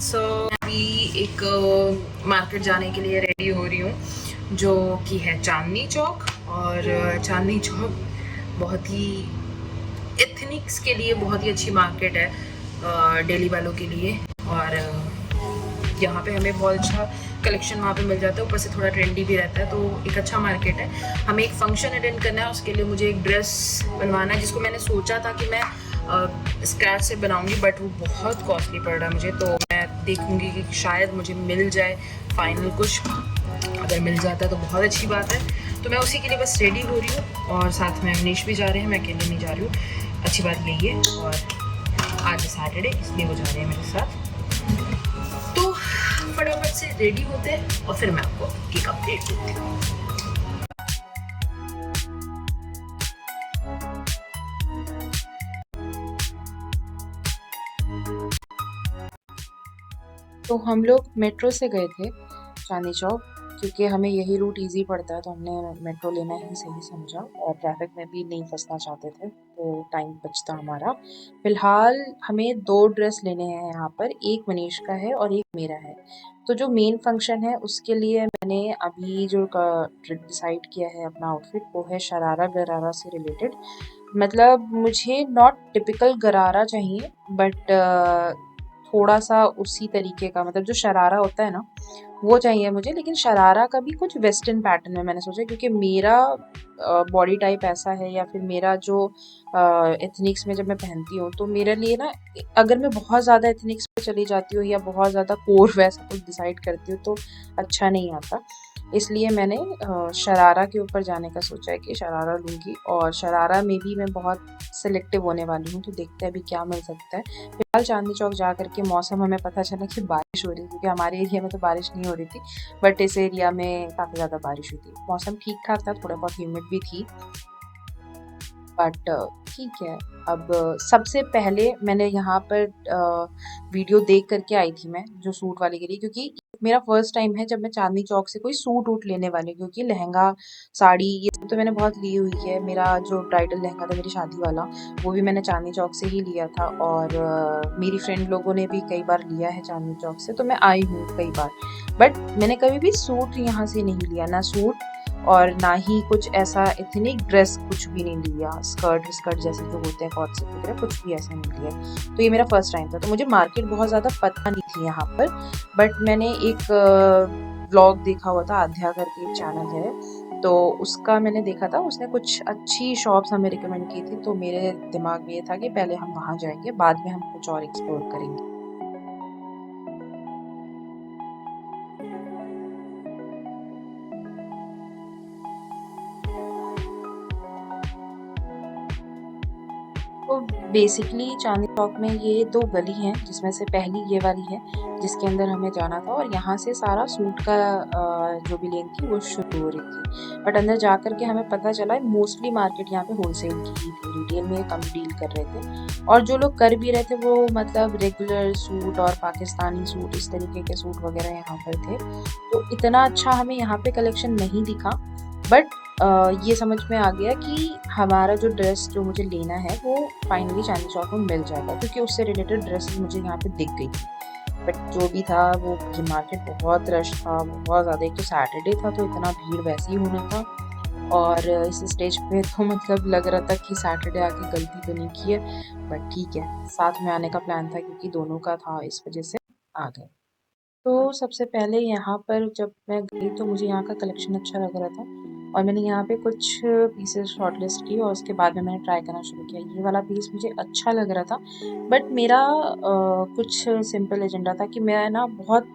सो अभी एक मार्केट जाने के लिए रेडी हो रही हूँ जो कि है चांदनी चौक। और चांदनी चौक बहुत ही एथनिक्स के लिए बहुत ही अच्छी मार्केट है डेली वालों के लिए। और यहाँ पे हमें बहुत अच्छा कलेक्शन वहाँ पे मिल जाता है, ऊपर से थोड़ा ट्रेंडी भी रहता है, तो एक अच्छा मार्केट है। हमें एक फंक्शन अटेंड करना है, उसके लिए मुझे एक ड्रेस बनवाना है जिसको मैंने सोचा था कि मैं स्क्रैच से बनाऊंगी, बट वो बहुत कॉस्टली पड़ रहा है मुझे। तो मैं देखूंगी कि शायद मुझे मिल जाए फाइनल कुछ, अगर मिल जाता है तो बहुत अच्छी बात है। तो मैं उसी के लिए बस रेडी हो रही हूँ और साथ में अवनीश भी जा रहे हैं, मैं अकेले नहीं जा रही हूँ। अच्छी बात यही है। और आज सैटरडे इसलिए वो जा रहे हैं मेरे साथ। तो फटाफट से रेडी होते हैं और फिर मैं आपको केक अपडेट देती हूँ। तो हम लोग मेट्रो से गए थे चांदनी चौक, क्योंकि हमें यही रूट इजी पड़ता है, तो हमने मेट्रो लेना ही सही समझा और ट्रैफिक में भी नहीं फंसना चाहते थे, तो टाइम बचता हमारा। फिलहाल हमें 2 ड्रेस लेने हैं यहाँ पर, एक मनीष का है और एक मेरा है। तो जो मेन फंक्शन है उसके लिए मैंने अभी जो डिसाइड किया है अपना आउटफिट, वो है शरारा गरारा से रिलेटेड। मतलब मुझे नॉट टिपिकल गरारा चाहिए, बट थोड़ा सा उसी तरीके का, मतलब जो शरारा होता है ना वो चाहिए मुझे, लेकिन शरारा का भी कुछ वेस्टर्न पैटर्न में मैंने सोचा, क्योंकि मेरा बॉडी टाइप ऐसा है, या फिर मेरा जो एथनिक्स में जब मैं पहनती हूँ तो मेरे लिए ना, अगर मैं बहुत ज़्यादा एथनिक्स पे चली जाती हूँ या बहुत ज़्यादा कोर वैसा कुछ डिसाइड करती हूँ तो अच्छा नहीं आता। इसलिए मैंने शरारा के ऊपर जाने का सोचा है कि शरारा लूँगी, और शरारा में भी मैं बहुत सिलेक्टिव होने वाली हूँ, तो देखते हैं अभी क्या मिल सकता है। फिलहाल चांदनी चौक जा करके मौसम हमें पता चला कि बारिश हो रही है, क्योंकि हमारे एरिया में तो बारिश नहीं हो रही थी, बट इस एरिया में काफ़ी ज़्यादा बारिश हुई थी। मौसम ठीक ठाक था, थोड़ा बहुत ह्यूमिड भी थी, बट ठीक है। अब सबसे पहले मैंने यहाँ पर वीडियो देख करके आई थी मैं, जो सूट वाले के लिए, क्योंकि मेरा फर्स्ट टाइम है जब मैं चांदनी चौक से कोई सूट वूट लेने वाली हूँ, क्योंकि लहंगा साड़ी ये सब तो मैंने बहुत ली हुई है। मेरा जो ब्राइडल लहंगा था मेरी शादी वाला, वो भी मैंने चांदनी चौक से ही लिया था, और मेरी फ्रेंड लोगों ने भी कई बार लिया है चांदनी चौक से, तो मैं आई हूँ कई बार। बट मैंने कभी भी सूट यहाँ से नहीं लिया, ना सूट और ना ही कुछ ऐसा एथनिक ड्रेस कुछ भी नहीं लिया, स्कर्ट विस्कर्ट जैसे जो होते हैं कॉट सेट वगैरह, कुछ भी ऐसा नहीं लिया। तो ये मेरा फर्स्ट टाइम था, तो मुझे मार्केट बहुत ज़्यादा पता नहीं थी यहाँ पर। बट मैंने एक व्लॉग देखा हुआ था, आध्या करके एक चैनल है, तो उसका मैंने देखा था, उसने कुछ अच्छी शॉप्स हमें रिकमेंड की थी, तो मेरे दिमाग में ये था कि पहले हम वहाँ जाएंगे, बाद में हम कुछ और एक्सप्लोर करेंगे। तो बेसिकली चांदनी चौक में ये 2 गली हैं, जिसमें से पहली ये वाली है जिसके अंदर हमें जाना था, और यहाँ से सारा सूट का जो भी लेन थी वो शुरू हो रही थी। बट अंदर जा कर के हमें पता चला मोस्टली मार्केट यहाँ पे होलसेल की ही थी, रिटेल में कम डील कर रहे थे, और जो लोग कर भी रहे थे वो मतलब रेगुलर सूट और पाकिस्तानी सूट, इस तरीके के सूट वगैरह यहाँ पर थे। तो इतना अच्छा हमें यहाँ पे कलेक्शन नहीं दिखा, बट ये समझ में आ गया कि हमारा जो ड्रेस जो मुझे लेना है वो फाइनली चांदनी चौक में मिल जाएगा, क्योंकि उससे रिलेटेड ड्रेसेस मुझे यहाँ पे दिख गई थी। बट जो भी था वो, ये मार्केट बहुत रश था, बहुत ज़्यादा। एक तो सैटरडे था तो इतना भीड़ वैसे ही होना था, और इस स्टेज पे तो मतलब लग रहा था कि सैटरडे आके गलती तो नहीं की है, बट ठीक है, साथ में आने का प्लान था क्योंकि दोनों का था, इस वजह से आ गए। तो सबसे पहले यहाँ पर जब मैं गई तो मुझे यहाँ का कलेक्शन अच्छा लग रहा था, और मैंने यहाँ पे कुछ पीसेस शॉर्टलिस्ट किए, और उसके बाद में मैंने ट्राई करना शुरू किया। ये वाला पीस मुझे अच्छा लग रहा था, बट मेरा कुछ सिंपल एजेंडा था कि मैं ना बहुत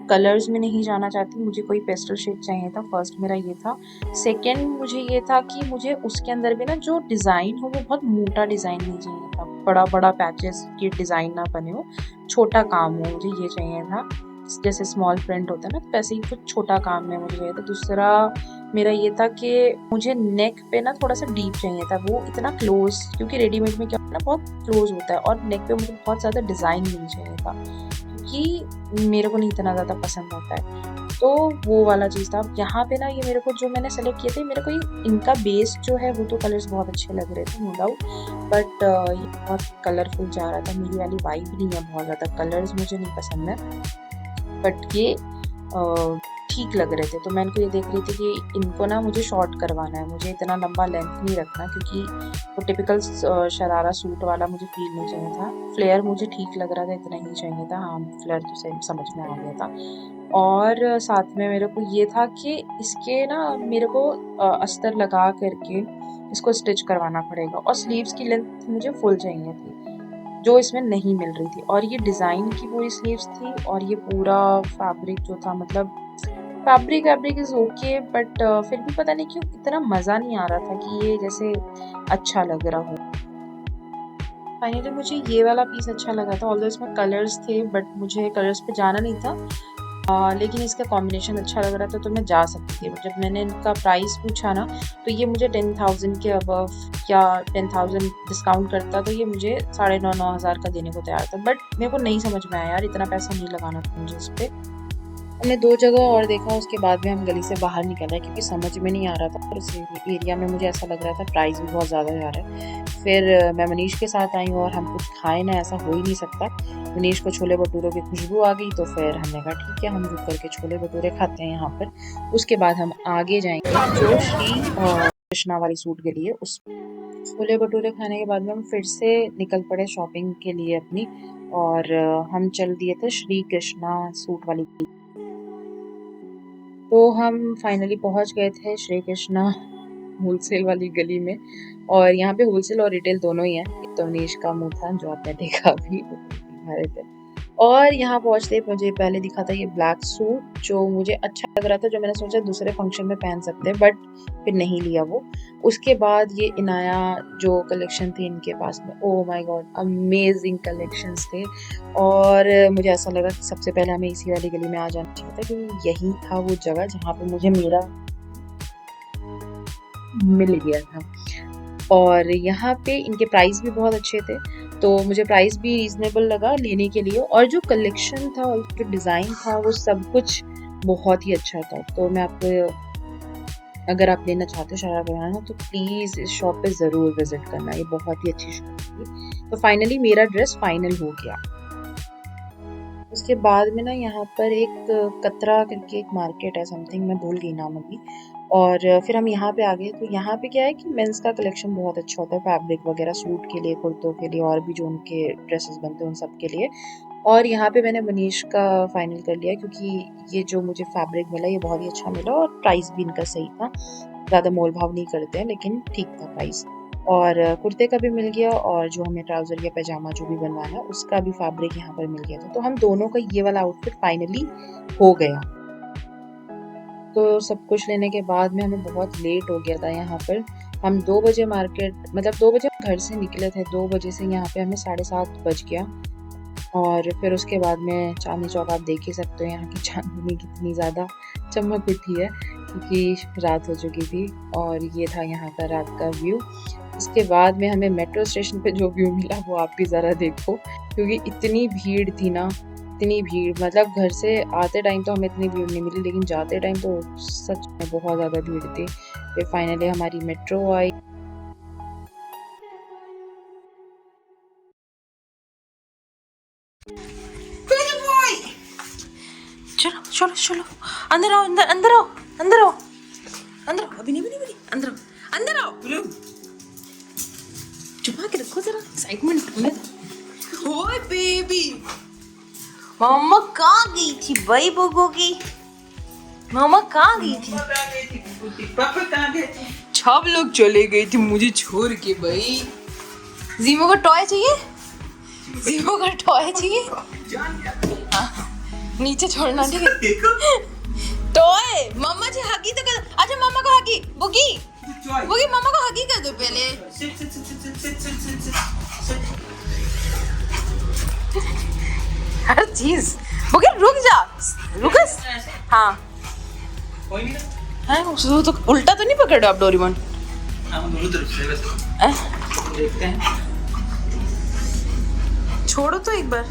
कलर्स में नहीं जाना चाहती, मुझे कोई पेस्टल शेड चाहिए था। फर्स्ट मेरा ये था। सेकंड मुझे ये था कि मुझे उसके अंदर भी ना जो डिज़ाइन हो वो बहुत मोटा डिज़ाइन नहीं चाहिए था, बड़ा बड़ा पैचेस के डिज़ाइन ना बने हो, छोटा काम हो, मुझे ये चाहिए था। जैसे स्मॉल प्रिंट होता है ना, तो वैसे ही कुछ छोटा काम में मुझे चाहिए था। दूसरा मेरा ये था कि मुझे नेक पे ना थोड़ा सा डीप चाहिए था, वो इतना क्लोज, क्योंकि रेडीमेड में क्या होता है ना बहुत क्लोज होता है, और नेक पे मुझे बहुत ज़्यादा डिज़ाइन नहीं चाहिए था, क्योंकि मेरे को नहीं इतना ज़्यादा पसंद आता है। तो वो वाला चीज़ था। यहाँ पे ना ये मेरे को जो मैंने सेलेक्ट किए थे, मेरे को ये इनका बेस जो है वो तो कलर्स बहुत अच्छे लग रहे थे नो डाउट, बट ये बहुत कलरफुल जा रहा था। मेरी वाली वाइब नहीं है बहुत ज़्यादा, कलर्स मुझे नहीं पसंद है, बट ये ठीक लग रहे थे। तो मैं इनको ये देख रही थी कि इनको ना मुझे शॉर्ट करवाना है, मुझे इतना लंबा लेंथ नहीं रखना, क्योंकि वो टिपिकल शरारा सूट वाला मुझे फील नहीं चाहिए था। फ्लेयर मुझे ठीक लग रहा था, इतना ही चाहिए था। हाँ, फ्लेयर तो समझ में आ गया था। और साथ में मेरे को ये था कि इसके ना मेरे को अस्तर लगा करके इसको स्टिच करवाना पड़ेगा, और स्लीव्स की लेंथ मुझे फुल चाहिए थी, जो इसमें नहीं मिल रही थी। और ये डिज़ाइन की पूरी स्लीव्स थी, और ये पूरा फैब्रिक जो था, मतलब फैब्रिक इज़ ओके, बट फिर भी पता नहीं क्यों इतना मज़ा नहीं आ रहा था कि ये जैसे अच्छा लग रहा हो। फाइनली मुझे ये वाला पीस अच्छा लगा था, ऑल्दो इसमें कलर्स थे, बट मुझे कलर्स पे जाना नहीं था, लेकिन इसका कॉम्बिनेशन अच्छा लग रहा था, तो मैं जा सकती थी। जब मैंने इनका प्राइस पूछा ना, तो ये मुझे 10,000 के अबव या 10,000 डिस्काउंट करता तो ये मुझे 9,500 का देने को तैयार था, बट मेरे को नहीं समझ में आया यार, इतना पैसा नहीं लगाना था मुझे इस पर। हमने 2 जगह और देखा, उसके बाद में हम गली से बाहर निकल आए, क्योंकि समझ में नहीं आ रहा था, और उस एरिया में मुझे ऐसा लग रहा था प्राइस भी बहुत ज़्यादा जा रहा है। फिर मैं मनीष के साथ आई हूँ, और हम कुछ खाए ना, ऐसा हो ही नहीं सकता। मनीष को छोले भटूरों की खुशबू आ गई, तो फिर हमने कहा ठीक है, हम रुक करके छोले भटूरे खाते हैं यहाँ पर। उसके बाद हम आगे जाएंगे जो श्री कृष्णा वाली सूट के लिए। उस छोले भटूरे खाने के बाद में हम फिर से निकल पड़े शॉपिंग के लिए अपनी, और हम चल दिए थे श्री कृष्णा सूट वाली। तो हम फाइनली पहुंच गए थे श्री कृष्णा होलसेल वाली गली में, और यहाँ पे होलसेल और रिटेल दोनों ही है। तो मनीष का मुंह था जो आपने देखा अभी, दिखा रहे थे। और यहाँ पहुँचते मुझे पहले दिखा था ये ब्लैक सूट, जो मुझे अच्छा लग रहा था, जो मैंने सोचा दूसरे फंक्शन में पहन सकते हैं, बट फिर नहीं लिया वो। उसके बाद ये इनाया जो कलेक्शन थी इनके पास में, oh my God, amazing collections थे। और मुझे ऐसा लगा कि सबसे पहले हमें इसी वाली गली में आ जाना चाहिए था, क्योंकि यही था वो जगह जहाँ पे मुझे मेरा मिल गया था। और यहाँ पे इनके प्राइस भी बहुत अच्छे थे, तो मुझे प्राइस भी रीजनेबल लगा लेने के लिए, और जो कलेक्शन था और जो डिज़ाइन था वो सब कुछ बहुत ही अच्छा था। तो मैं आपको, अगर आप लेना चाहते हो शरारा बनाना, तो प्लीज़ इस शॉप पे ज़रूर विज़िट करना, ये बहुत ही अच्छी शॉप थी। तो फाइनली मेरा ड्रेस फाइनल हो गया। उसके बाद में ना यहाँ पर एक कतरा करके एक मार्केट है, समथिंग मैं भूल गई नाम अभी, और फिर हम यहाँ पे आ गए। तो यहाँ पे क्या है कि मेंस का कलेक्शन बहुत अच्छा होता है, फैब्रिक वगैरह सूट के लिए, कुर्तों के लिए, और भी जो उनके ड्रेसेस बनते हैं उन सब के लिए। और यहाँ पे मैंने मनीष का फाइनल कर लिया, क्योंकि ये जो मुझे फैब्रिक मिला ये बहुत ही अच्छा मिला, और प्राइस भी इनका सही था। ज़्यादा मोल भाव नहीं करते हैं, लेकिन ठीक था प्राइस। और कुर्ते का भी मिल गया, और जो हमें ट्राउज़र या पैजामा जो भी बनवाना है उसका भी फैब्रिक यहाँ पर मिल गया था। तो हम दोनों का ये वाला आउटफिट फाइनली हो गया। तो सब कुछ लेने के बाद में हमें बहुत लेट हो गया था यहाँ पर। हम 2 बजे मार्केट, मतलब 2 बजे घर से निकले थे, 2 बजे से यहाँ पे हमें 7:30 बज गया। और फिर उसके बाद में चांदनी चौक आप देख ही सकते हो, यहाँ की चांदनी कितनी ज़्यादा चमक उठी है, क्योंकि रात हो चुकी थी। और ये था यहाँ का रात का व्यू। इसके बाद में हमें मेट्रो स्टेशन पे जो व्यू मिला वो आप भी ज़रा देखो, क्योंकि इतनी भीड़ थी ना, इतनी भीड़, मतलब घर से आते टाइम तो हमें इतनी भीड़ नहीं मिली, लेकिन जाते टाइम तो सच में बहुत ज़्यादा भीड़ थी। फिर फाइनली हमारी मेट्रो आई। चलो चलो चलो, अंदर आओ, अंदर अंदर आओ, अंदर आओ, अंदर आओ, अभी नहीं, अंदर आओ, अंदर आओ, छुपा के रखो जरा, एक्साइटमेंट होने दो। ओए बेबी, मम्मा कहाँ गई थी भाई बोगो की? मम्मा कहाँ गई थी? पापा कहाँ गए थे? सब लोग चले गए थे मुझे छोड़ के भाई। जीमो का टॉय चाहिए? जीमो का टॉय चाहिए? नीचे छोड़ना, ठीक है? टॉय मम्मा जी हगी तो कर। अच्छा मम्मा को हगी, बुगी बुगी मम्मा को हगी कर दो पहले। हर चीज बुगी रुक जा, रुकस। हाँ है, उसको तो उल्टा तो नहीं पकड़ो आप डोरेमोन? हम दोनों तरफ से वैसे देखते हैं, छोड़ो तो एक बार।